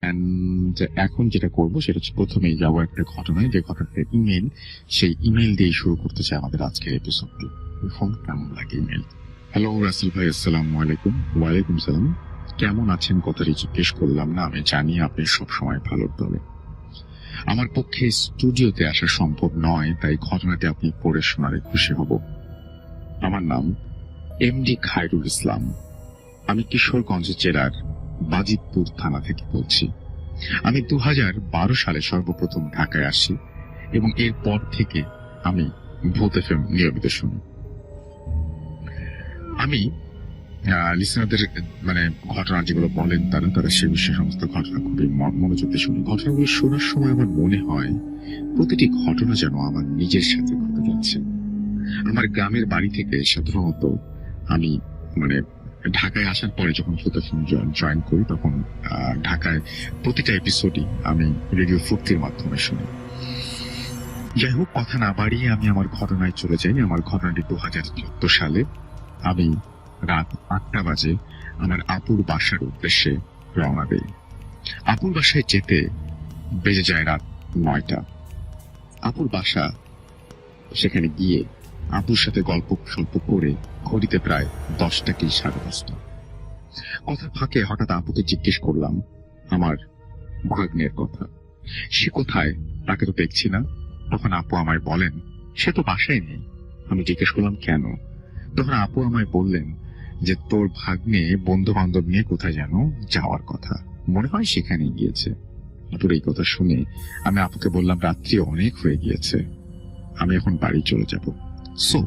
And এখন যেটা করব সেটা হচ্ছে প্রথমেই যাবো একটা ঘটনায়, যে ঘটনাটা ইমেল, সেই ইমেল দিয়ে শুরু করতে চাই আমাদের আজকের এপিসোডটি। এখন কেমন লাগে ইমেল? হ্যালো রাসেল ভাই, আসসালামু আলাইকুম। ওয়ালাইকুম সালাম। কেমন আছেন কথাটি জিজ্ঞেস করলাম না, আমি জানি আপনি সবসময় ভালোর দলে। আমার পক্ষে স্টুডিওতে আসা সম্ভব নয়, তাই ঘটনাটি আপনি পড়ে শোনালে খুশি হব। আমার নাম এমডি খায়রুল ইসলাম। আমি কিশোরগঞ্জ জেলার বাজিতপুর থানা থেকে বলছি। আমি 2012 সালে সর্বপ্রথম ঢাকায় আসি এবং এরপর থেকে আমি ভূত এফএম নিয়মিত শুনি। আমি লিসনারদের ঘটনা যেগুলো বলেন তারা সে বিষয়ে সমস্ত ঘটনা খুবই মনোযোগ দিয়ে শুনি। ঘটনাগুলো শোনার সময় আমার মনে হয় প্রতিটি ঘটনা যেন আমার নিজের সাথে ঘটে যাচ্ছে। আমার গ্রামের বাড়ি থেকে সাধারণত আমি ঢাকায় আসার পরে যখন ভূত এফএম জয়েন করি, তখন ঢাকায় প্রতিটা এপিসোডই আমি রেডিও ফুর্তির মাধ্যমে শুনি। যাই হোক, কথা না বাড়িয়ে আমি আমার ঘটনায় চলে যাই। আমার ঘটনাটি 2014 সালে। আমি রাত 8টা বাজে আমার আপুর বাসার উদ্দেশ্যে রওনা দেই। আপুর বাসায় যেতে বেজে যায় রাত 9টা। আপুর বাসা, সেখানে গিয়ে আপুর সাথে গল্প সল্প করে ঘড়িতে প্রায় 10টা কি 10:30। কথার ফাঁকে হঠাৎ আপুকে জিজ্ঞেস করলাম আমার ভাগ্নের কথা। সে কোথায়, তাকে তো দেখছি না। তখন আপু আমায় বলেন সে তো বাসায় নেই। আমি জিজ্ঞেস করলাম কেন? তখন আপু আমায় বললেন যে তোর ভাগ্নে বন্ধু বান্ধব নিয়ে কোথায় যেন যাওয়ার কথা, মনে হয় সেখানে গিয়েছে। আপুর এই কথা শুনে আমি আপুকে বললাম রাত্রি অনেক হয়ে গিয়েছে, আমি এখন বাড়ি চলে যাব। সো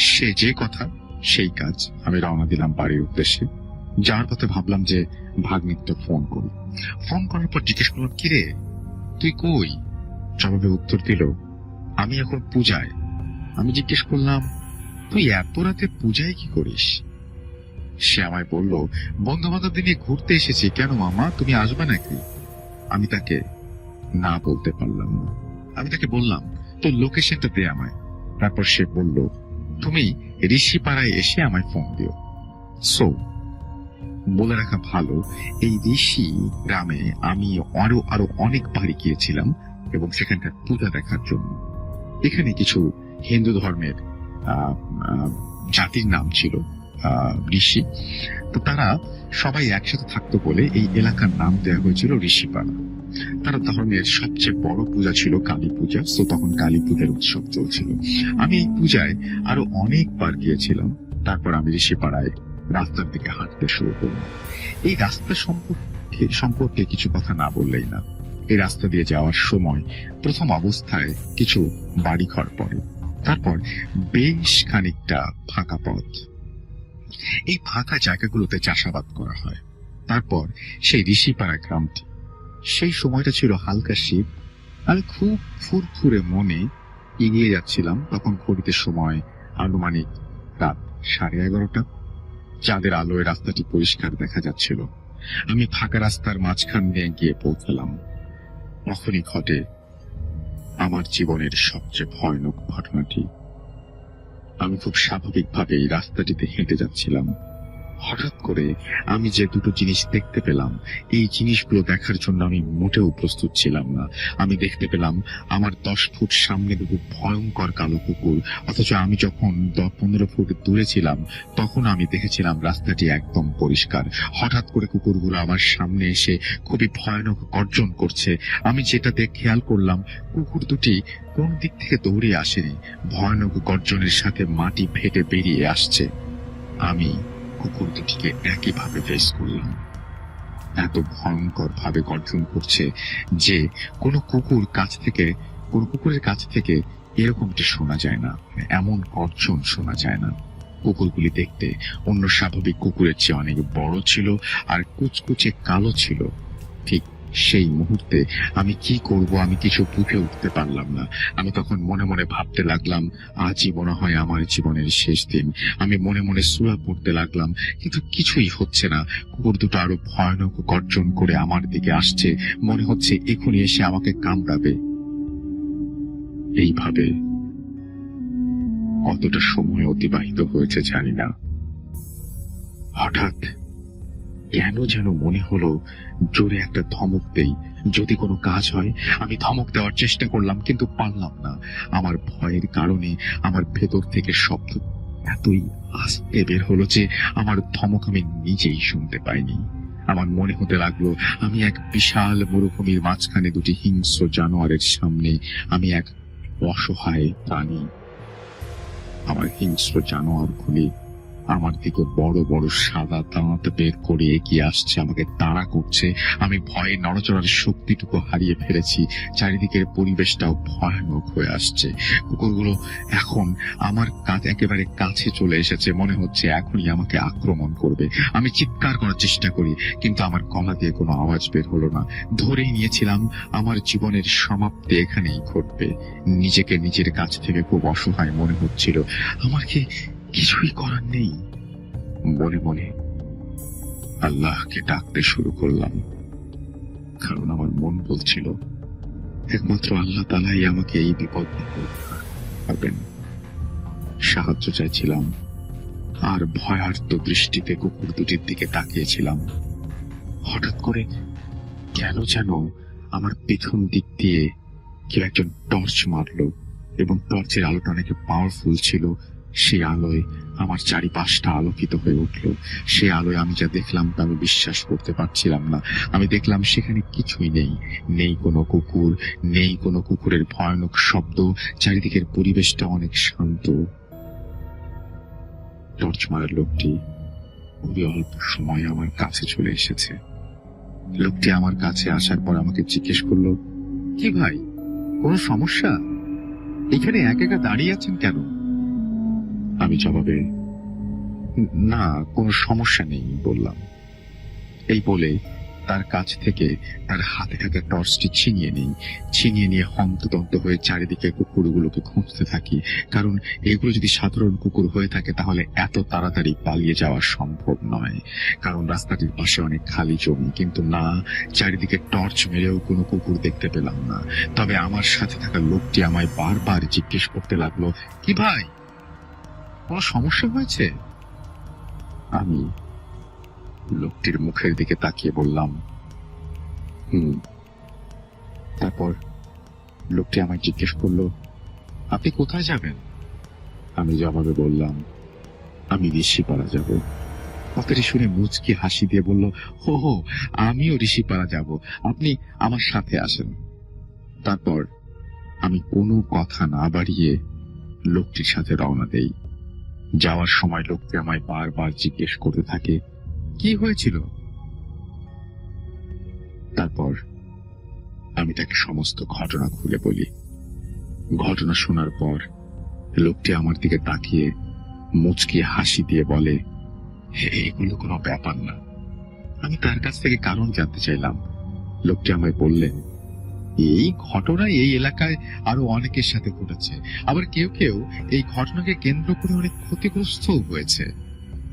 সে যে কথা সেই কাজ, আমি রওনা দিলাম বাড়ির উদ্দেশ্যে। যাওয়ার পথে ভাবলাম যে ভাগ্নিকটা ফোন করি। ফোন করার পর জিজ্ঞেস করলাম কিরে তুই কই? জবাবে উত্তর দিল আমি এখন পূজায়। আমি জিজ্ঞেস করলাম তুই এত রাতে পূজায় কি করিস? সে আমায় বলল বন্ধু বান্ধবদের নিয়ে ঘুরতে এসেছি। কেন মামা, তুমি আসবে নাকি? আমি তাকে না বলতে পারলাম না। আমি তাকে বললাম তোর লোকেশনটা দে আমায়। তারপর সে বলল তুমি ঋষিপাড়ায় এসে আমায় ফোন দিও। সো বলে রাখা ভালো, এই ঋষি গ্রামে আমি আরো অনেকবারই গিয়েছিলাম এবং সেখানকার পূজা দেখার জন্য। এখানে কিছু হিন্দু ধর্মের জাতির নাম ছিল ঋষি। তো তারা সবাই একসাথে থাকতো বলে এই এলাকার নাম দেওয়া হয়েছিল ঋষিপাড়া। তারা ধর্মের সবচেয়ে বড় পূজা ছিল কালী পূজা। তো তখন কালী পূজার উৎসব চলছিল। আমি এই পূজায় আরো অনেকবার গিয়েছিলাম। তারপর আমি ঋষিপাড়ায় রাস্তার দিকে হাঁটতে শুরু করলাম। এই রাস্তা সম্পর্কে কিছু কথা না বললেই না। এই রাস্তা দিয়ে যাওয়ার সময় প্রথম অবস্থায় কিছু বাড়িঘর পড়ে, তারপর বেশ খানিকটা ফাঁকা পথ। এই ফাঁকা জায়গাগুলোতে চাষাবাদ করা হয়। তারপর সেই ঋষিপাড়া গ্রামটি, সেই সময়টা ছিল হালকা শীত। আমি খুব ফুরফুরে মনে এগিয়ে যাচ্ছিলাম। তখন ঘড়িতে সময় আনুমানিক রাত 11:30। চাঁদের আলোয় রাস্তাটি পরিষ্কার দেখা যাচ্ছিল। আমি ফাঁকা রাস্তার মাঝখান দিয়ে গিয়ে পৌঁছালাম। তখনই ঘটে আমার জীবনের সবচেয়ে ভয়ানক ঘটনাটি। আমি খুব স্বাভাবিকভাবে এই রাস্তাটিতে হেঁটে যাচ্ছিলাম। হঠাৎ করে আমি যে দুটো জিনিস দেখতে পেলাম, এই জিনিসগুলো দেখার জন্য আমি মোটেও প্রস্তুত ছিলাম না। আমি দেখতে পেলাম আমার 10 ফুট সামনে দুটো ভয়ঙ্কর কালো কুকুর, অথচ আমি যখন 10-15 ফুট দূরে ছিলাম তখন আমি দেখেছিলাম রাস্তাটি একদম পরিষ্কার। হঠাৎ করে কুকুরগুলো আমার সামনে এসে খুবই ভয়ানক গর্জন করছে। আমি যেটা দেখে খেয়াল করলাম, কুকুর দুটি কোন দিক থেকে দৌড়ে আসেনি, ভয়ানক গর্জনের সাথে মাটি ফেটে বেরিয়ে আসছে। আমি কুকুর দুটিকে একইভাবে ফেস করলাম। এত ভয়ঙ্কর ভাবে গর্জন করছে যে কোনো কুকুরের কাছ থেকে এরকমটি শোনা যায় না, এমন গর্জন শোনা যায় না। কুকুরগুলি দেখতে অন্য স্বাভাবিক কুকুরের চেয়ে অনেক বড় ছিল আর কুচকুচে কালো ছিল। ঠিক সেই মুহূর্তে আমি কি করব আমি কিছু বুঝে উঠতে পারলাম না। আমি তখন মনে মনে ভাবতে লাগলাম আজই মনে হয় আমার জীবনের শেষ দিন। আমি মনে মনে সূরা পড়তে লাগলাম, কিন্তু কিছুই হচ্ছে না। কুকুর দুটো আরো ভয়ানক গর্জন করে আমার দিকে আসছে, মনে হচ্ছে এখনই এসে আমাকে কামড়াবে। এইভাবে কতটা সময় অতিবাহিত হয়েছে জানি না। হঠাৎ কেন যেন মনে হলো জোরে একটা ধমক দেই, যদি কোনো কাজ হয়। আমি ধমক দেওয়ার চেষ্টা করলাম, কিন্তু পারলাম না। আমার ভয়ের কারণে আমার ভেতর থেকে শব্দ এতই আস্তে বের হলো যে আমার ধমক আমি নিজেই শুনতে পাইনি। আমার মনে হতে লাগলো আমি এক বিশাল মরুভূমির মাঝখানে দুটি হিংস্র জানোয়ারের সামনে আমি এক অসহায় প্রাণী। আমার হিংস্র জানোয়ারগুলি আমার দিকে বড় বড় সাদা দাঁত বের করে এগিয়ে আসছে, আমাকে তাড়া করছে। আমি ভয়ে নড়াচড়ার শক্তিটুকু হারিয়ে ফেলেছি। চারিদিকের পরিবেশটাও ভয়ানক হয়ে আসছে। কুকুরগুলো এখন আমার একেবারে কাছে চলে এসেছে, মনে হচ্ছে এখনই আমাকে আক্রমণ করবে। আমি চিৎকার করার চেষ্টা করি, কিন্তু আমার গলা দিয়ে কোনো আওয়াজ বের হলো না। ধরেই নিয়েছিলাম আমার জীবনের সমাপ্তি এখানেই ঘটবে। নিজেকে নিজের কাছ থেকে খুব অসহায় মনে হচ্ছিল। আমার কি কিছুই করার নেই? মনে মনে আল্লাহকে ডাকতে শুরু করলাম, কারণ আমার মন বলছিল একমাত্র আল্লাহ তাআলাই আমাকে এই বিপদ থেকে উদ্ধার করবেন। সাহায্য চাইছিলাম, আর ভয়ার্ত দৃষ্টিতে কুকুর দুটির দিকে তাকিয়েছিলাম। হঠাৎ করে কেন যেন আমার পেছন দিক দিয়ে কেউ একজন টর্চ মারলো, এবং টর্চের আলোটা অনেক পাওয়ারফুল ছিল। সেই আলোয় আমার চারিপাশটা আলোকিত হয়ে উঠল। সে আলোয় আমি যা দেখলাম তা আমি বিশ্বাস করতে পারছিলাম না। আমি দেখলাম সেখানে কিছুই নেই, নেই কোনো কুকুর, নেই কোনো কুকুরের ভয়ানক শব্দ। চারিদিকের পরিবেশটা অনেক শান্ত। টর্চ মারার লোকটি খুবই অল্প সময় আমার কাছে চলে এসেছে। লোকটি আমার কাছে আসার পর আমাকে জিজ্ঞেস করলো, কি ভাই, কোনো সমস্যা? এখানে একা একা দাঁড়িয়ে আছেন কেন? আমি জবাবে, না, কোনো সমস্যা নেই বললাম। এই বলে তার কাছ থেকে তার হাতে থাকা টর্চটি ছিনিয়ে নিয়ে হন্তদন্ত হয়ে চারিদিকে কুকুরগুলোকে খুঁজতে থাকি, কারণ এগুলো যদি সাধারণ কুকুর হয়ে থাকে তাহলে এত তাড়াতাড়ি পালিয়ে যাওয়া সম্ভব নয়, কারণ রাস্তাটির পাশে অনেক খালি জমি। কিন্তু না, চারিদিকে টর্চ মেরেও কোনো কুকুর দেখতে পেলাম না। তবে আমার সাথে থাকা লোকটি আমায় বারবার জিজ্ঞেস করতে লাগলো, কি ভাই, কোনো সমস্যা হয়েছে? আমি লোকটির মুখের দিকে তাকিয়ে বললাম, তারপর লোকটি আমায় জিজ্ঞেস করলো, আপনি কোথায় যাবেন? আমি জবাবে বললাম, আমি ঋষিপাড়া যাব। কথাটি শুনে মুচকি হাসি দিয়ে বলল, হো হো, আমিও ঋষিপাড়া যাব, আপনি আমার সাথে আসেন। তারপর আমি কোনো কথা না বাড়িয়ে লোকটির সাথে রওনা দেই। যাওয়ার সময় লোকটি আমায় বারবার জিজ্ঞেস করতে থাকে, কি হয়েছিল? তারপর আমি তাকে সমস্ত ঘটনা খুলে বলি। ঘটনা শোনার পর লোকটি আমার দিকে তাকিয়ে মুচকি হাসি দিয়ে বলে, এগুলো কোনো ব্যাপার না। আমি তার কাছ থেকে কারণ জানতে চাইলাম। লোকটি আমায় বললেন, এই ঘটনা এই এলাকায় আরো অনেকের সাথে ঘটেছে, আবার কেউ কেউ এই ঘটনাকে কেন্দ্র করে অনেক ক্ষতিগ্রস্ত হয়েছে।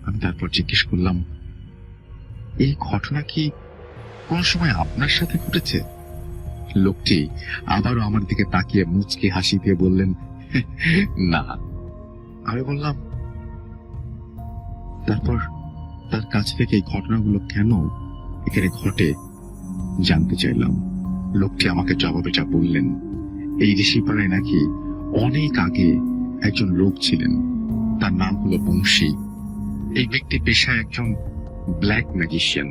আমি তারপর জিজ্ঞেস করলাম, এই ঘটনা কি কোন সময় আপনার সাথে ঘটেছে? লোকটি আবারও আমার দিকে তাকিয়ে মুচকি হাসি দিয়ে বললেন, না। আমি বললাম, তারপর তার কাছ থেকে এই ঘটনাগুলো কেন এখানে ঘটে জানতে চাইলাম। লোকটি আমাকে জবাবে যা বললেন, এই ঋষিপাড়ায় নাকি অনেক আগে একজন লোক ছিলেন, তার নাম হলো বংশী। এই ব্যক্তি পেশায় একজন ব্ল্যাক ম্যাজিশিয়ান।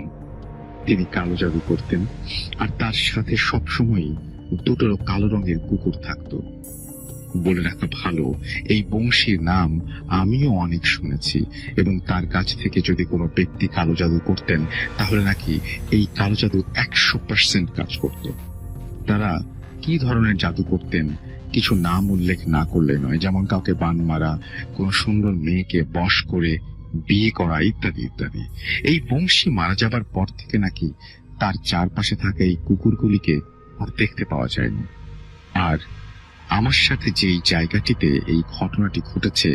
তিনি কালো জাদু করতেন, আর তার সাথে সবসময় দুটো কালো রঙের কুকুর থাকতো। বলে রাখা ভালো, এই বংশীর নাম আমিও অনেক শুনেছি, এবং তার কাছ থেকে যদি কোনো ব্যক্তি কালো জাদু করতেন তাহলে নাকি এই কালো জাদু 100% কাজ করত। তারা কি ধরনের জাদু করতেন কিছু নাম উল্লেখ না করলে নয়, যেমন কাউকে বান মারা, কোন সুন্দর মেয়েকে বশ করে বিয়ে করা, ইত্যাদি ইত্যাদি। এই বংশী মারা যাবার পর থেকে নাকি তার চারপাশে থাকা এই কুকুরগুলিকে আর দেখতে পাওয়া যায়নি। আর আমার সাথে যেই জায়গাটিতে এই ঘটনাটি ঘটেছে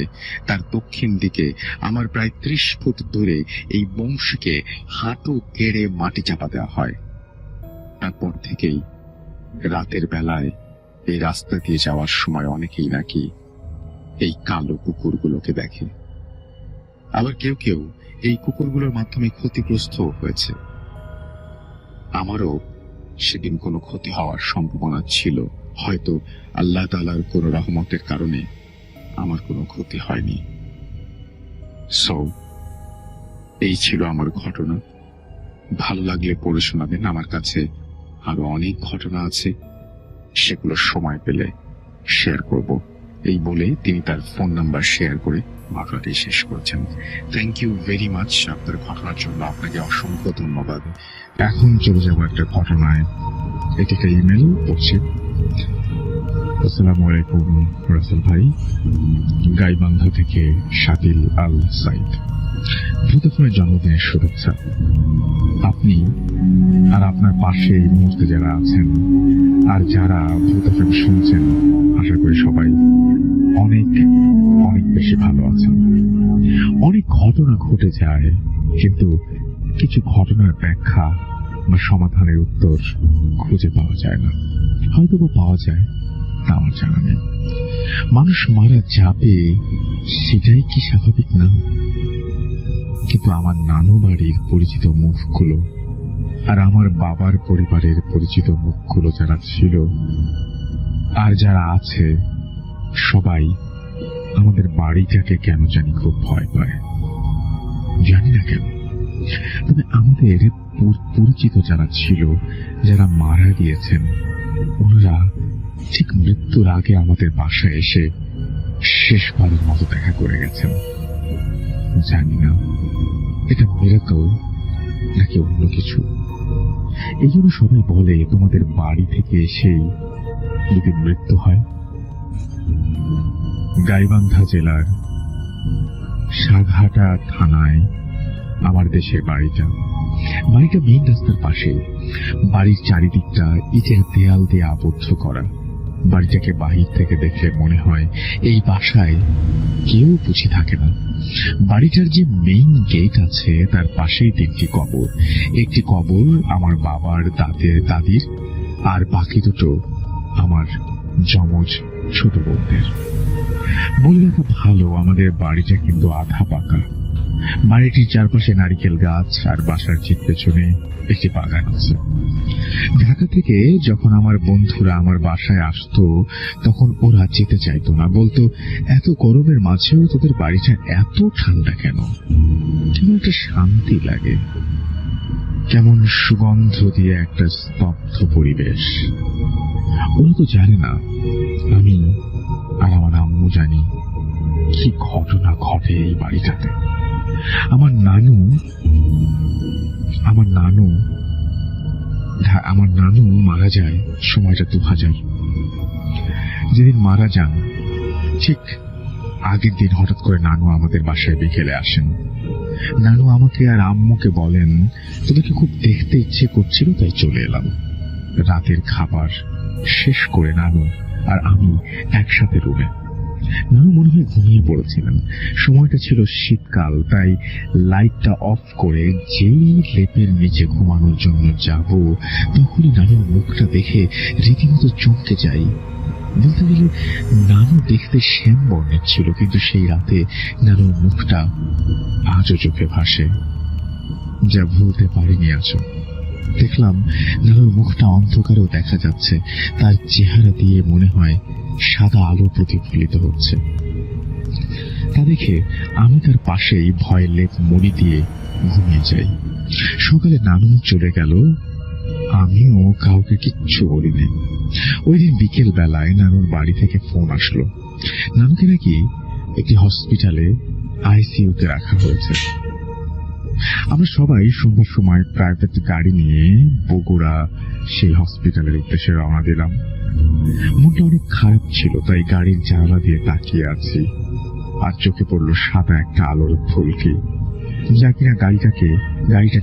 তার দক্ষিণ দিকে আমার প্রায় 30 ফুট দূরে এই বংশীকে হাঁটু কেড়ে মাটি চাপা দেওয়া হয়। তারপর থেকেই রাতের বেলায় এই রাস্তা দিয়ে যাওয়ার সময় অনেকেই নাকি এই কালো কুকুরগুলোকে দেখে। আবার কেউ কেউ এই কুকুরগুলোর মাধ্যমে ক্ষতিগ্রস্ত হয়েছে। আমারও সেদিন কোনো ক্ষতি হওয়ার সম্ভাবনা ছিল, হয়তো আল্লাহ তাআলার কোনো রহমতের কারণে আমার কোনো ক্ষতি হয়নি। সো এই ছিল আমার ঘটনা। ভালো লাগলে পড়ে শোনাবেন। আমার কাছে আরো অনেক ঘটনা আছে, সেগুলো সময় পেলে শেয়ার করব। এই বলে তিনি তার ফোন নাম্বার শেয়ার করে ঘটনাটি শেষ করেছেন। থ্যাংক ইউ ভেরি মাচ আপনার ঘটনার জন্য, আপনাকে অসংখ্য ধন্যবাদ। এখন চলে যাবো একটা ঘটনায়। এটি একটা ইমেল পড়ছি। আসসালামু আলাইকুম রাসেল ভাই, গাইবান্ধা থেকে শাকিল আল সাইদ। ভূতফোনের জন্মদিনের শুভেচ্ছা। আপনি আর আপনার পাশে এই মুহূর্তে যারা আছেন আর যারা ভূতফোন শুনছেন, আশা করি সবাই অনেক অনেক বেশি ভালো আছেন। অনেক ঘটনা ঘটে যায়, কিন্তু কিছু ঘটনার ব্যাখ্যা বা সমাধানের উত্তর খুঁজে পাওয়া যায় না। হয়তো বা পাওয়া যায়, তা আমার জানা নেই। মানুষ মারা যাবে, সেটাই কি স্বাভাবিক না? কিন্তু আমার নানু বাড়ির পরিচিত মুখগুলো আর আমার বাবার পরিবারের পরিচিত মুখগুলো যারা ছিল আর যারা আছে, সবাই আমাদের বাড়িটাকে কেন জানি খুব ভয় পায়। জানি না কেন, তবে আমাদের পরিচিত যারা ছিল, যারা মারা গিয়েছেন, ওনারা ঠিক মৃত্যুর আগে আমাদের বাসায় এসে শেষবারের মতো দেখা করে গেছেন। জানি না এটা মিরাকল নাকি অন্য কিছু। এই জন্য সবাই বলে, তোমাদের বাড়ি থেকে এসেই যদি মৃত্যু হয়। গাইবান্ধা জেলার সাঘাটা থানায় আমার দেশের বাড়িটা। বাড়িটা মেইন রাস্তার পাশে। বাড়ির চারিদিকটা ইটের দেয়াল দিয়ে আবদ্ধ করা। বাড়িটাকে বাহির থেকে দেখলে মনে হয় এই বাসায় কেউ বুঝি থাকে না। বাড়িটার যে মেইন গেট আছে, তার পাশেই 3টি কবর। একটি কবর আমার বাবার দাদির, আর বাকি দুটো আমার যমজ ছোট বোনদের। বলে রাখা ভালো, আমাদের বাড়িটা কিন্তু আধা পাকা। বাড়িটির চারপাশে নারিকেল গাছ আর বাসার ঠিক পেছনে একটি বাগান আছে। ঢাকা থেকে যখন আমার বন্ধুরা আমার বাসায় আসতো, তখন ওরা যেতে চাইতো না, বলতো এত গরমের মাঝেও তোদের বাড়িটা এত ঠান্ডা কেন? কেমন একটা শান্তি লাগে, কেমন সুগন্ধ দিয়ে একটা স্তব্ধ পরিবেশ। ওরা তো জানে না আমি আর আমার আম্মু জানি কি ঘটনা ঘটে এই বাড়িটাতে। আমার নানু মারা যায় সময়টা 2000। যেদিন মারা যান ঠিক আগের দিন হঠাৎ করে নানু আমাদের বাসায় বিকেলে আসেন। নানু আমাকে আর আম্মুকে বলেন, তোদেরকে খুব দেখতে ইচ্ছে করছিল, তাই চলে এলাম। রাতের খাবার শেষ করে নানু আর আমি একসাথে রুমে। নানু মনে হয় ঘুমিয়ে পড়েছিলেন। সময়টা ছিল শীতকাল, তাই লাইটটা অফ করে যেই লেপের নিচে ঘুমানোর জন্য যাব, তখনই নানুর মুখটা দেখে রীতিমতো চমকে যাই। বলতে গেলে নানু দেখতে শ্যাম বর্ণের ছিল, কিন্তু সেই রাতে নানুর মুখটা আজও চোখে ভাসে, যা ভুলতে পারিনি আজও। দেখলাম নানুর মুখটা অন্ধকারেও দেখা যাচ্ছে, তার চেহারা দিয়ে মনে হয় সাদা আলো প্রতিফলিত হচ্ছে। তা দেখে আমি তার পাশেই ভয় লেপ মুড়ি দিয়ে ঘুমিয়ে যাই। সকালে নানু চলে গেল, আমিও কাউকে কিচ্ছু বলিনি। ওই দিন বিকেল বেলায় নানুর বাড়ি থেকে ফোন আসলো, নানুকে নাকি একটি হসপিটালে আইসিইউতে রাখা হয়েছে। আমরা সবাই সন্ধ্যার সময় প্রাইভেট গাড়ি নিয়ে বগুড়া সেই হসপিটালের উদ্দেশ্যে রওনা দিলাম। মনটা অনেক খারাপ ছিল, তাই গাড়ির জানালা দিয়ে তাকিয়ে আছি, আর চোখে পড়ল সাদা একটা আলোর ফুলকি, যা কিনা গাড়িটা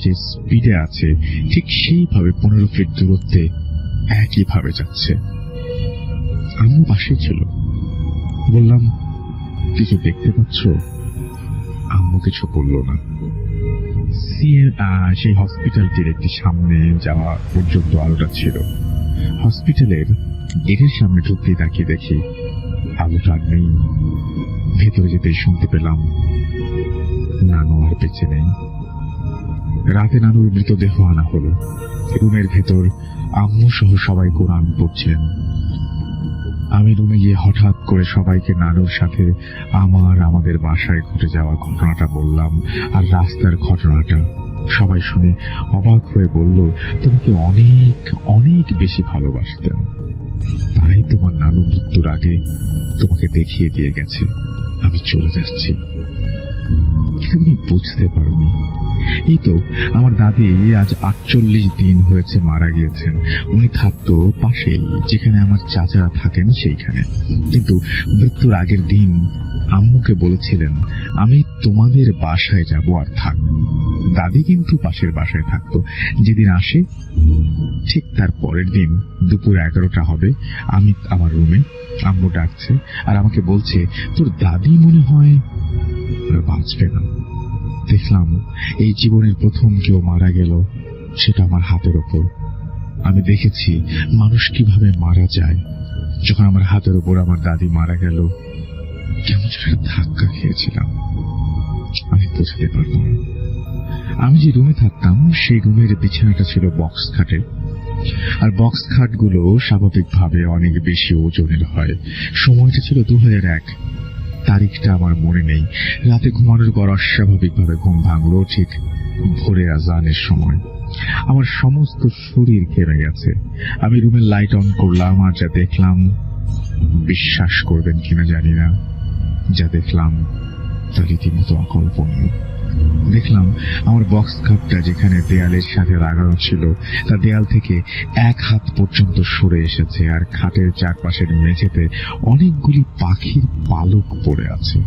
যে স্পিডে আছে ঠিক সেইভাবে 15 ফিট দূরত্বে একইভাবে যাচ্ছে। আম্মু পাশে ছিল। বললাম, কিছু দেখতে পাচ্ছ? আম্মু কিছু বলল না। সেই হসপিটালটির একটি সামনে যাওয়া পর্যন্ত আলোটা ছিল। হসপিটালের গেটের সামনে ঢুকতে তাকিয়ে দেখি আলোটা নেই। ভেতরে যেতে শুনতে পেলাম নানু আর বেঁচে নেই। রাতে নানুর মৃতদেহ আনা হলো। রুমের ভেতর আম্মু সহ সবাই কোরআন পড়ছিলেন। আমি রুমে গিয়ে হঠাৎ করে সবাইকে নানুর সাথে আমাদের বাসায় ঘটে যাওয়া ঘটনাটা বললাম, আর রাস্তার ঘটনাটা। সবাই শুনে অবাক হয়ে বলল, তোমাকে অনেক অনেক বেশি ভালোবাসতেন, তাই তোমার নানু মৃত্যুর আগে তোমাকে দেখিয়ে দিয়ে গেছে আমি চলে যাচ্ছি। তুমি বুঝতে পারোনি। এই তো আমার দাদি আজ 48 দিন হয়েছে মারা গিয়েছেন। উনি থাকতো পাশেই, যেখানে আমার চাচারা থাকেন সেইখানে। কিন্তু মৃত্যুর আগের দিন আম্মুকে বলেছিলেন আমি তোমাদের বাসায় যাব আর থাকবো। দাদি কিন্তু পাশের বাসায় থাকতো। যেদিন আসে ঠিক তার পরের দিন দুপুর 11টা হবে, আমি আমার রুমে, আম্মু ডাকছে আর আমাকে বলছে তোর দাদি মনে হয় বাঁচবে না। দেখলাম এই জীবনের প্রথম কেউ মারা গেল, সেটা আমার হাতের ওপর। আমি দেখেছি মানুষ কিভাবে মারা যায়। যখন আমার হাতের ওপর আমার দাদি মারা গেল, কেমন যেন ধাক্কা খেয়েছিলাম, আমি বোঝাতে পারবো না। আমি যে রুমে থাকতাম সেই রুমের বিছানাটা ছিল বক্স খাটের, আর বক্স খাটগুলো স্বাভাবিকভাবে অনেক বেশি ওজনের হয়। সময়টা ছিল 2001। তারিখটা আমার মনে নেই। রাতে ঘুমানোর পর অস্বাভাবিকভাবে ঘুম ভাঙলো ঠিক ভোরে আজানের সময়। আমার সমস্ত শরীর ঘেমে গেছে। আমি রুমের লাইট অন করলাম, আর যা দেখলাম, বিশ্বাস করবেন কিনা জানি না, যা দেখলাম তা রীতিমতো অকল্পনীয়। দেখলাম আমার বক্স খাটটা যেখানে দেয়ালের সাথে লাগানো ছিল তা দেয়াল থেকে 1 হাত পর্যন্ত সরে এসেছে, আর খাটের চারপাশের মেঝেতে অনেকগুলি পাখির পালক পড়ে আছে।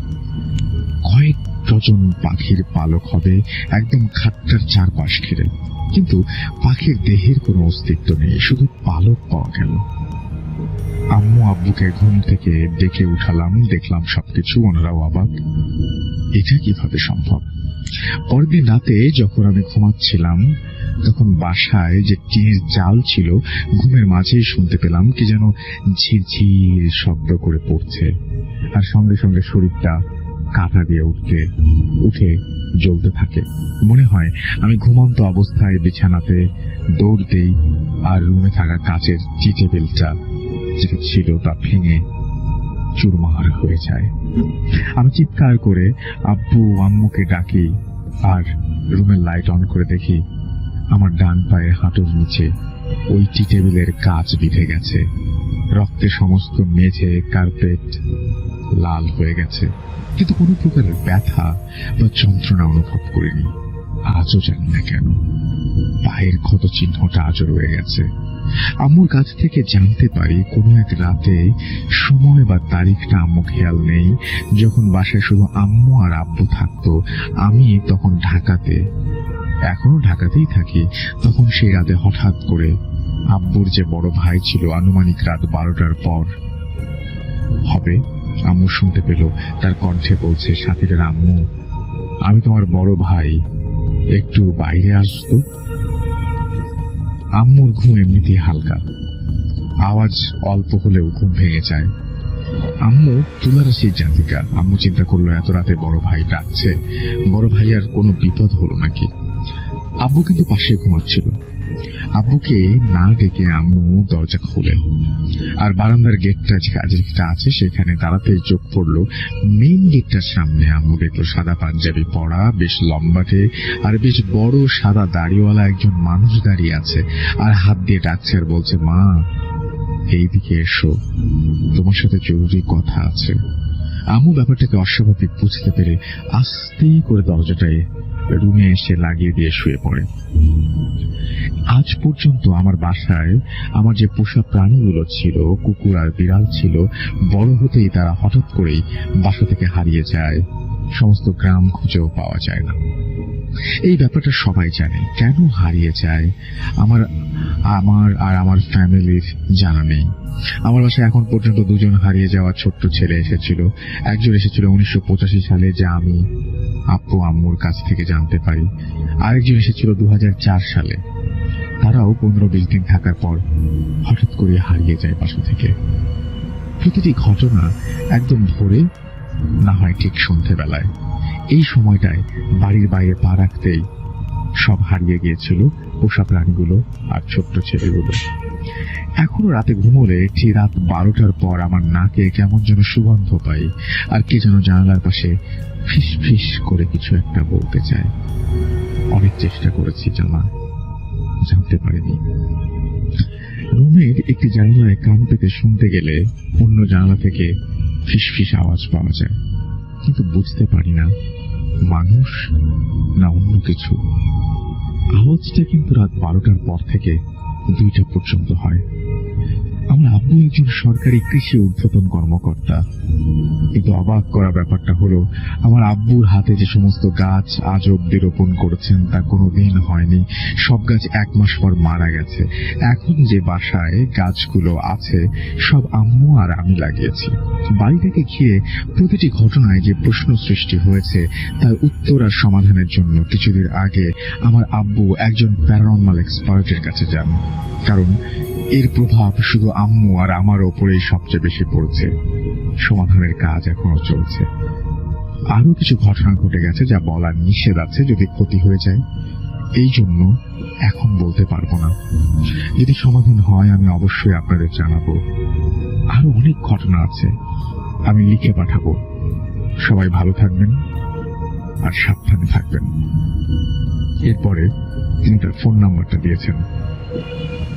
কয়েক ডজন পাখির পালক হবে একদম খাটটার চারপাশ ঘিরে, কিন্তু পাখির দেহের কোনো অস্তিত্ব নেই, শুধু পালক পাওয়া গেল। আম্মু আব্বুকে ঘুম থেকে ডেকে উঠালাম, দেখলাম সবকিছু। ওনারাও অবাক, এটা কিভাবে সম্ভব। পরের দিন রাতে যখন আমি ঘুমাচ্ছিলাম, তখন বাসায় যে টিনের চাল ছিল, ঘুমের মাঝেই শুনতে পেলাম কি যেন ঝিরঝির শব্দ করে পড়ছে, আর সঙ্গে সঙ্গে শরীরটা কাঁটা দিয়ে উঠে জ্বলতে থাকে। মনে হয় আমি ঘুমন্ত অবস্থায় বিছানাতে দৌড় দেই, আর রুমে থাকা কাচের টি টেবিলটা যেটা ছিল তা ভেঙে চুরমার হয়ে যায়। আমি চিৎকার করে আব্বু আম্মুকে ডাকি, আর রুমের লাইট অন করে দেখি আমার ডান পায়ের হাঁটুর নিচে ওই টি টেবিলের কাচ বিঁধে গেছে। রক্তে সমস্ত মেঝে কার্পেট লাল হয়ে গেছে, কিন্তু কোনো প্রকারের ব্যথা বা যন্ত্রণা অনুভব করিনি। আজও জানি না কেন পায়ের ক্ষত চিহ্নটা আজও রয়ে গেছে। আম্মুর কাছ থেকে জানতে পারি কোনো এক রাতে, সময় বা তারিখটা আম্মু খেয়াল নেই, যখন বাসায় শুধু আম্মু আর আব্বু থাকতো। আমি তখন ঢাকাতে, এখনো ঢাকাতেই থাকি। তখন সেই রাতে হঠাৎ করে আব্বুর যে বড় ভাই ছিল, আনুমানিক রাত 12টার পর হবে, আম্মু শুনতে পেল তার কণ্ঠে বলছে, সাথীদের আম্মু, আমি তোমার বড় ভাই, একটু বাইরে আসতো। আম্মুর ঘুম এমনিতেই হালকা, আওয়াজ অল্প হলেও ঘুম ভেঙে যায়। আম্মু তুলারাশির জাতিকা। আম্মু চিন্তা করলো এত রাতে বড় ভাই ডাকছে, বড় ভাই আর কোনো বিপদ হলো নাকি। আব্বু কিন্তু পাশে ঘুমাচ্ছিল। আব্বুকে না ডেকে আম্মু দরজা খুলে, আর বারান্দার গেটটা যেটা আছে সেখানে দাঁড়াতে চোখ পড়লো মেইন গেটটার সামনে। আম্মু দেখলো সাদা পাঞ্জাবি পরা, বেশ লম্বাটে আর বেশ বড় সাদা দাড়িওয়ালা একজন মানুষ দাঁড়িয়ে আছে, আর হাত দিয়ে ডাকছে আর বলছে, মা এইদিকে এসো, তোমার সাথে জরুরি কথা আছে। আম্মু ব্যাপারটাকে অস্বাভাবিক বুঝতে পেরে আস্তে করে দরজাটায় রুমে এসে লাগিয়ে দিয়ে শুয়ে পড়ে। আজ পর্যন্ত আমার বাসায় আমার যে পোষা প্রাণীগুলো ছিল, কুকুর আর বিড়াল ছিল, বড় হতেই তারা হঠাৎ করেই বাসা থেকে হারিয়ে যায়। সমস্ত গ্রাম খুঁজেও পাওয়া যায় না। এই ব্যাপারটা সবাই জানে, কেন হারিয়ে যায় আমার আর আমার ফ্যামিলির জানা নেই। আমার বাসায় এখন পর্যন্ত 2জন হারিয়ে যাওয়া ছোট্ট ছেলে এসেছিল। একজন এসেছিল 1985 সালে, যা আমি আব্বু আম্মুর কাছ থেকে জানতে পারি। আরেকজন এসেছিল 2004 সালে। তারাও 15-20 দিন থাকার পর হঠাৎ করে হারিয়ে যায় বাসা থেকে। প্রতিটি ঘটনা একদম ভোরে, না হয় ঠিক সন্ধ্যেবেলায়। এই সময়টায় বাড়ির বাইরে পা রাখতেই সব হারিয়ে গিয়েছিল, পোষা প্রাণীগুলো আর ছোট্ট ছেলেগুলো। এখনো রাতে ঘুমোলে ঠিক রাত 12টার পর আমার নাকে কেমন যেন সুগন্ধ পাই, আর কে যেন জানালার পাশে ফিস ফিস করে কিছু একটা বলতে চায়। অনেক চেষ্টা করেছি জানতে পারিনি। রুমের একটি জানালায় কান পেতে শুনতে গেলে অন্য জানালা থেকে ফিস ফিস আওয়াজ পাওয়া যায়, কিন্তু বুঝতে পারি না মানুষ না অন্য কিছু। আওয়াজটা কিন্তু রাত 12টার পর থেকে 2টা পর্যন্ত হয়। আমার আব্বু একজন সরকারি কৃষি ঊর্ধ্বতন কর্মকর্তা, কিন্তু অবাক করা ব্যাপারটা হলো আমার আব্বুর হাতে যে সমস্ত গাছ আজ অব্দি রোপণ করেছেন তা কোনোদিন হয়নি। সব গাছ 1 মাস পর মারা গেছে। এখন যে বাসায় গাছগুলো আছে সব আম্মু আর আমি লাগিয়েছি। বাড়িটাকে ঘিরে প্রতিটি ঘটনায় যে প্রশ্ন সৃষ্টি হয়েছে তার উত্তর আর সমাধানের জন্য কিছুদিন আগে আমার আব্বু একজন প্যারানরমাল এক্সপার্টের কাছে যান, কারণ এর প্রভাব শুধু আম্মু আর আমার ওপরেই সবচেয়ে বেশি পড়ছে। সমাধানের কাজ এখনো চলছে। আরো কিছু ঘটনা ঘটে গেছে যা বলার নিষেধ আছে, যদি ক্ষতি হয়ে যায়। এই জন্য এখন বলতে পারবো না। যদি সমাধান হয় আমি অবশ্যই আপনাদের জানাবো। আরো অনেক ঘটনা আছে, আমি লিখে পাঠাবো। সবাই ভালো থাকবেন আর সাবধানে থাকবেন। এরপরে তিনি তার ফোন নাম্বারটা দিয়েছেন।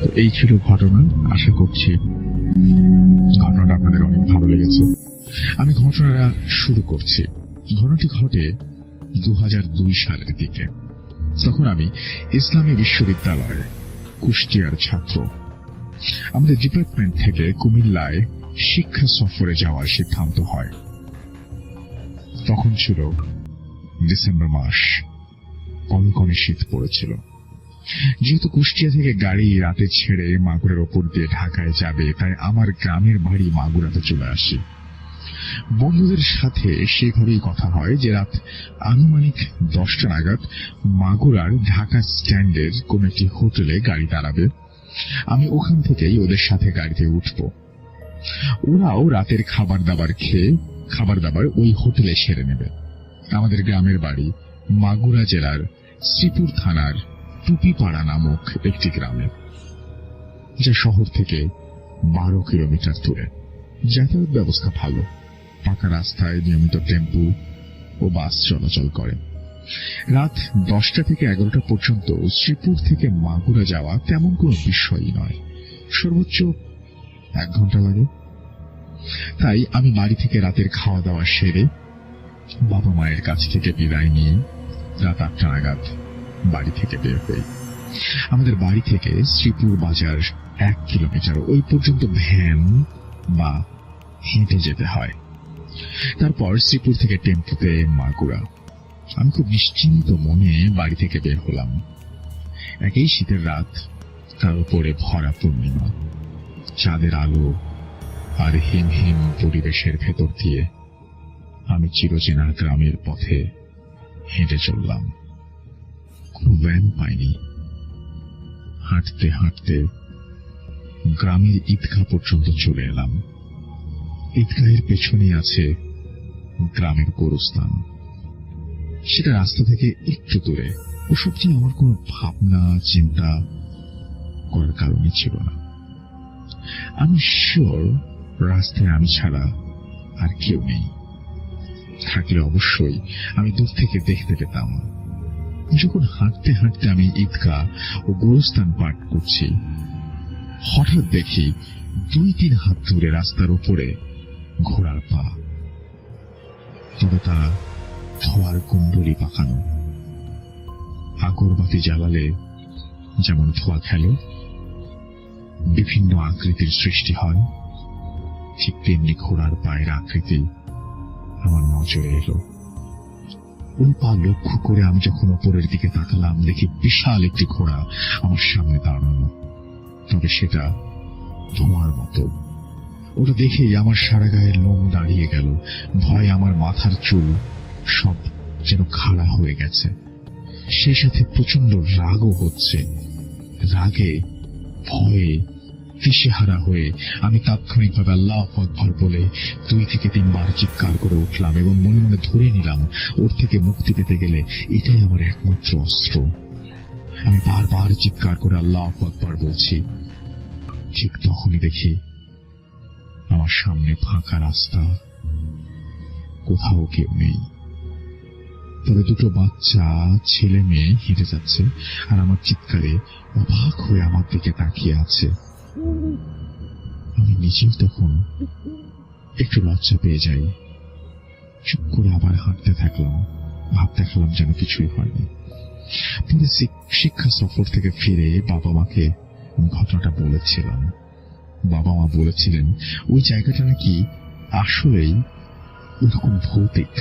তো এই ছিল ঘটনা। আশা করছি ঘটনাটা আপনাদের অনেক ভালো লেগেছে। আমি ঘটনাটা শুরু করছি। ঘটনাটি ঘটে 2002 সালের দিকে। তখন আমি ইসলামী বিশ্ববিদ্যালয়ে কুষ্টিয়ার ছাত্র। আমাদের ডিপার্টমেন্ট থেকে কুমিল্লায় শিক্ষা সফরে যাওয়ার সিদ্ধান্ত হয়। তখন ছিল ডিসেম্বর মাস, কনকনে শীত পড়েছিল। যেহেতু কুষ্টিয়া থেকে গাড়ি রাতে ছেড়ে মাগুরার ওপর দিয়ে ঢাকায় যাবে, তাই আমার গ্রামের বাড়ি মাগুরাতে চলে আসি। বন্ধুদের সাথে সেভাবেই কথা হয় যে রাত আনুমানিক 10টা নাগাদ মাগুরার ঢাকা স্ট্যান্ডের কোন একটি হোটেলে গাড়ি দাঁড়াবে। আমি ওখান থেকেই ওদের সাথে গাড়িতে উঠব। ওরাও রাতের খাবার দাবার ওই হোটেলে সেরে নেবে। আমাদের গ্রামের বাড়ি মাগুরা জেলার শ্রীপুর থানার টুপিপাড়া নামক একটি গ্রামে, যা শহর থেকে 12 কিলোমিটার দূরে। যাতায়াত ব্যবস্থা ভালো, পাকা রাস্তায় নিয়মিত টেম্পু ও বাস চলাচল করে। রাত 10টা থেকে 11টা পর্যন্ত শ্রীপুর থেকে মাগুরা যাওয়া তেমন কোনো বিষয়ই নয়, সর্বোচ্চ 1 ঘন্টা লাগে। তাই আমি বাড়ি থেকে রাতের খাওয়া দাওয়া সেরে বাবা মায়ের কাছ থেকে বিদায় নিয়ে রাত 8টা নাগাদ বাড়ি থেকে বের হই। আমাদের বাড়ি থেকে শ্রীপুর বাজার 1 কিলোমিটার, ওই পর্যন্ত ভ্যান বা হেঁটে যেতে হয়। তারপর শ্রীপুর থেকে টেম্পুতে মাগুরা। আমি খুব নিশ্চিন্ত মনে বাড়ি থেকে বের হলাম। একই শীতের রাত, তার উপরে ভরা পূর্ণিমা, চাঁদের আলো আর হিম হিম পরিবেশের ভেতর দিয়ে আমি চিরচেনা গ্রামের পথে হেঁটে চললাম। কোনো ভ্যান পাইনি। হাঁটতে হাঁটতে গ্রামের ঈদগাহ পর্যন্ত চলে এলাম। ঈদগাহের পেছনেই আছে গ্রামের গোরস্থান। সেটা রাস্তা থেকে একটু দূরে। ওসব নিয়ে আমার কোনো ভাবনা চিন্তা করার কারণই ছিল না। আমি শিওর রাস্তায় আমি ছাড়া আর কেউ নেই। থাকলে অবশ্যই আমি দূর থেকে দেখতে পেতাম। যখন হাঁটতে হাঁটতে আমি ঈদগাহ ও গোরস্থান পার করছি, হঠাৎ দেখি 2-3 হাত দূরে রাস্তার উপরে ঘোড়ার পা। তবে তা ধোয়ার কুণ্ডলি পাকানো। আগরবাতি জ্বালালে যেমন ধোয়া খেলে, বিভিন্ন আকৃতির সৃষ্টি হয়, ঠিক তেমনি ঘোড়ার পায়ের আকৃতি আমার নজরে এলো। ওই পা লক্ষ্য করে আমি যখন ওপরের দিকে তাকালাম, দেখি বিশাল একটি ঘোড়া আমার সামনে দাঁড়ানো। তবে সেটা ধোঁয়ার মতো। ওটা দেখেই আমার সারা গায়ের লোম দাঁড়িয়ে গেল। ভয় আমার মাথার চুল সব যেন খাড়া হয়ে গেছে। সেই সাথে প্রচন্ড রাগও হচ্ছে। রাগে, ভয়ে, দিশেহারা হয়ে আমি তাৎক্ষণিকভাবে আল্লাহু আকবার বলে 2 থেকে 3 বার চিৎকার করে উঠলাম এবং মনে মনে ধরে নিলাম ওর থেকে মুক্তি পেতে গেলে এটাই আমার একমাত্র অস্ত্র। আমি বারবার চিৎকার করে আল্লাহু আকবার বলছি। ঠিক তখনই দেখি আমার সামনে ফাঁকা রাস্তা, কোথাও কেউ নেই, তবে 2 বাচ্চা ছেলে মেয়ে হেঁটে যাচ্ছে আর আমার চিৎকারে অবাক হয়ে আমার দিকে তাকিয়ে আছে। আমি নিজেও তখন একটু লজ্জা পেয়ে যাই। চুপ করে আবার হাঁটতে থাকলাম, ভাব দেখালাম যেন কিছুই হয়নি। পরে শিক্ষা সফর থেকে ফিরে বাবা মাকে ঘটনাটা বলেছিলাম। বাবা মা বলেছিলেন ওই জায়গাটা নাকি আসলেই ওরকম ভৌতিক,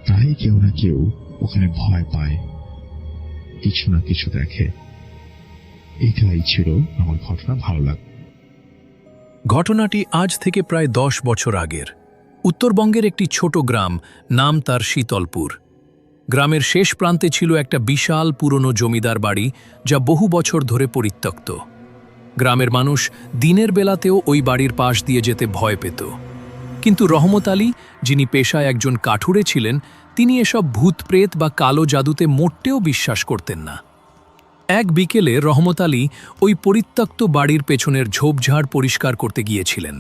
তাই কেউ না কেউ ওখানে ভয় পায়, কিছু না কিছু দেখে। এটাই ছিল আমার ঘটনা। ভালো লাগে। ঘটনাটি আজ থেকে প্রায় 10 বছর আগের। উত্তরবঙ্গের একটি ছোট গ্রাম, নাম তার শীতলপুর। গ্রামের শেষ প্রান্তে ছিল একটা বিশাল পুরনো জমিদার বাড়ি, যা বহু বছর ধরে পরিত্যক্ত। গ্রামের মানুষ দিনের বেলাতেও ওই বাড়ির পাশ দিয়ে যেতে ভয় পেত। কিন্তু রহমত আলী, যিনি পেশায় একজন কাঠুরে ছিলেন, তিনি এসব ভূতপ্রেত বা কালো জাদুতে মোটেও বিশ্বাস করতেন না। এক বিকেলে রহমত আলী ওই পরিত্যক্ত বাড়ির পেছনের ঝোপঝাড় পরিষ্কার করতে গিয়েছিলেন।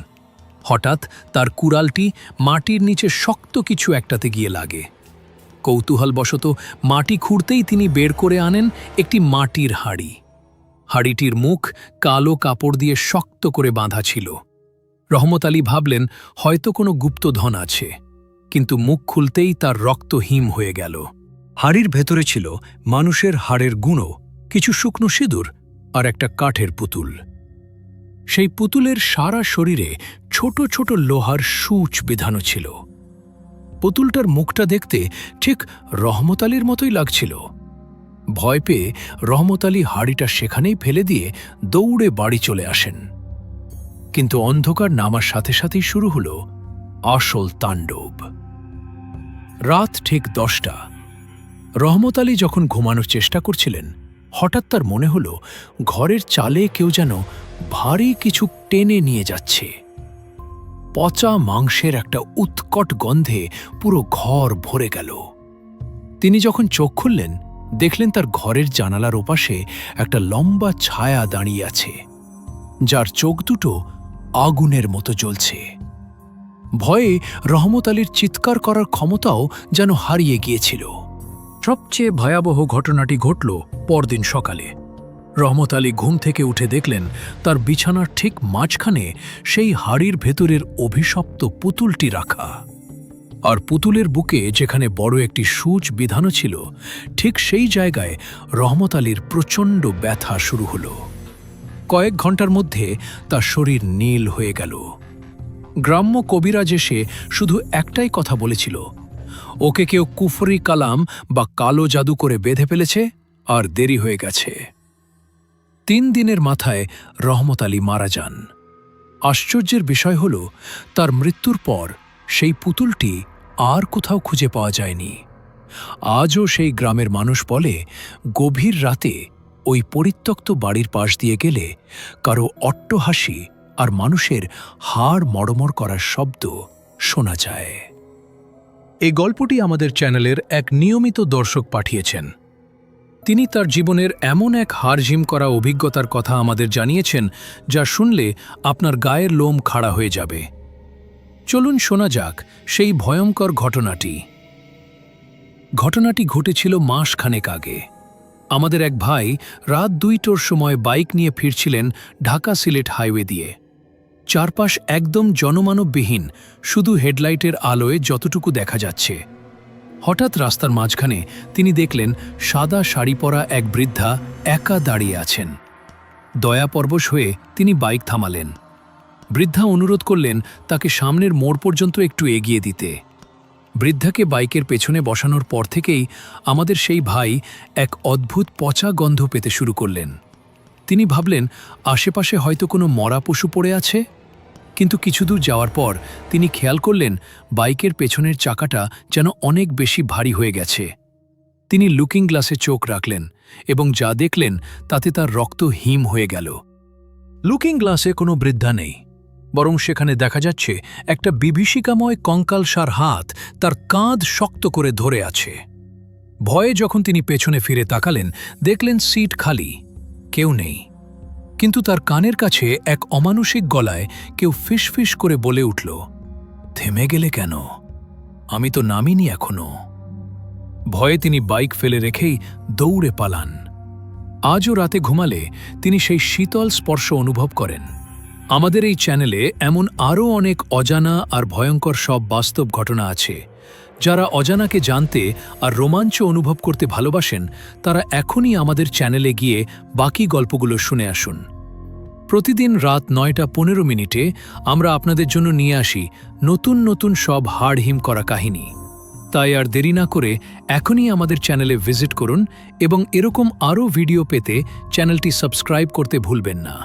হঠাৎ তার কুড়ালটি মাটির নিচে শক্ত কিছু একটাতে গিয়ে লাগে। কৌতূহলবশত মাটি খুঁড়তেই তিনি বের করে আনেন একটি মাটির হাঁড়ি। হাঁড়িটির মুখ কালো কাপড় দিয়ে শক্ত করে বাঁধা ছিল। রহমত আলী ভাবলেন হয়তো কোনো গুপ্তধন আছে, কিন্তু মুখ খুলতেই তার রক্ত হিম হয়ে গেল। হাঁড়ির ভেতরে ছিল মানুষের হাড়ের গুঁড়ো, কিছু শুকনো সিঁদুর আর একটা কাঠের পুতুল। সেই পুতুলের সারা শরীরে ছোট ছোট লোহার সূচ বিধানো ছিল। পুতুলটার মুখটা দেখতে ঠিক রহমত আলীর মতোই লাগছিল। ভয় পেয়ে রহমত আলী হাঁড়িটা সেখানেই ফেলে দিয়ে দৌড়ে বাড়ি চলে আসেন। কিন্তু অন্ধকার নামার সাথে সাথেই শুরু হলো আসল তাণ্ডব। রাত ঠিক 10টা। রহমত আলী যখন ঘুমানোর চেষ্টা করছিলেন, হঠাৎ তার মনে হলো ঘরের চালে কেউ যেন ভারী কিছু টেনে নিয়ে যাচ্ছে। পচা মাংসের একটা উৎকট গন্ধে পুরো ঘর ভরে গেল। তিনি যখন চোখ খুললেন, দেখলেন তার ঘরের জানালার ওপাশে একটা লম্বা ছায়া দাঁড়িয়ে আছে, যার চোখ দুটো আগুনের মতো জ্বলছে। ভয়ে রহমত আলীর চিৎকার করার ক্ষমতাও যেন হারিয়ে গিয়েছিল। সবচেয়ে ভয়াবহ ঘটনাটি ঘটল পরদিন সকালে। রহমত আলী ঘুম থেকে উঠে দেখলেন তার বিছানার ঠিক মাঝখানে সেই হাড়ির ভেতরের অভিশপ্ত পুতুলটি রাখা। আর পুতুলের বুকে যেখানে বড় একটি সূচ বিধানো ছিল, ঠিক সেই জায়গায় রহমত আলীর প্রচণ্ড ব্যথা শুরু হলো। কয়েক ঘন্টার মধ্যে তার শরীর নীল হয়ে গেল। গ্রাম্য কবিরাজ এসে শুধু একটাই কথা বলেছিল, ওকে কেউ কুফরি কালাম বা কালো জাদু করে বেঁধে ফেলেছে আর দেরি হয়ে গেছে। 3 দিনের মাথায় রহমত আলী মারা যান। আশ্চর্যের বিষয় হল, তার মৃত্যুর পর সেই পুতুলটি আর কোথাও খুঁজে পাওয়া যায়নি। আজও সেই গ্রামের মানুষ বলে, গভীর রাতে ওই পরিত্যক্ত বাড়ির পাশ দিয়ে গেলে কারো অট্টহাসি আর মানুষের হাড় মড়মড় করার শব্দ শোনা যায়। এই গল্পটি আমাদের চ্যানেলের এক নিয়মিত দর্শক পাঠিয়েছেন। তিনি তার জীবনের এমন এক হাড়ঝিম করা অভিজ্ঞতার কথা আমাদের জানিয়েছেন, যা শুনলে আপনার গায়ের লোম খাড়া হয়ে যাবে। চলুন শোনা যাক সেই ভয়ঙ্কর ঘটনাটি। ঘটনাটি ঘটেছিল মাসখানেক আগে। আমাদের এক ভাই রাত 2টোর সময় বাইক নিয়ে ফিরছিলেন ঢাকা সিলেট হাইওয়ে দিয়ে। চারপাশ একদম জনমানববিহীন, শুধু হেডলাইটের আলোয় যতটুকু দেখা যাচ্ছে। হঠাৎ রাস্তার মাঝখানে তিনি দেখলেন সাদা শাড়ি পরা এক বৃদ্ধা একা দাঁড়িয়ে আছেন। দয়াপরবশ হয়ে তিনি বাইক থামালেন। বৃদ্ধা অনুরোধ করলেন তাকে সামনের মোড় পর্যন্ত একটু এগিয়ে দিতে। বৃদ্ধাকে বাইকের পেছনে বসানোর পর থেকেই আমাদের সেই ভাই এক অদ্ভুত পচা গন্ধ পেতে শুরু করলেন। তিনি ভাবলেন আশেপাশে হয়তো কোনো মরা পশু পড়ে আছে, কিন্তু কিছু দূর যাওয়ার পর তিনি খেয়াল করলেন বাইকের পেছনের চাকাটা যেন অনেক বেশি ভারী হয়ে গেছে। তিনি লুকিং গ্লাসে চোখ রাখলেন এবং যা দেখলেন তাতে তার রক্ত হিম হয়ে গেল। লুকিং গ্লাসে কোনো বৃদ্ধা নেই, বরং সেখানে দেখা যাচ্ছে একটা বিভীষিকাময় কঙ্কালসার হাত তার কাঁধ শক্ত করে ধরে আছে। ভয়ে যখন তিনি পেছনে ফিরে তাকালেন, দেখলেন সিট খালি, কেউ নেই। কিন্তু তার কানের কাছে এক অমানুষিক গলায় কেউ ফিসফিস করে বলে উঠল, থেমে গেলে কেন? আমি তো নামিনি এখনো। ভয়ে তিনি বাইক ফেলে রেখেই দৌড়ে পালান। আজও রাতে ঘুমালে তিনি সেই শীতল স্পর্শ অনুভব করেন। আমাদের এই চ্যানেলে এমন আরও অনেক অজানা আর ভয়ঙ্কর সব বাস্তব ঘটনা আছে। যারা অজানাকে জানতে আর রোমাঞ্চ অনুভব করতে ভালোবাসেন, তারা এখনই আমাদের চ্যানেলে গিয়ে বাকি গল্পগুলো শুনে আসুন। প্রতিদিন রাত 9:15 আমরা আপনাদের জন্য নিয়ে আসি নতুন নতুন সব হাড় হিম করা কাহিনী। তাই আর দেরি না করে এখনই আমাদের চ্যানেলে ভিজিট করুন এবং এরকম আরও ভিডিও পেতে চ্যানেলটি সাবস্ক্রাইব করতে ভুলবেন না।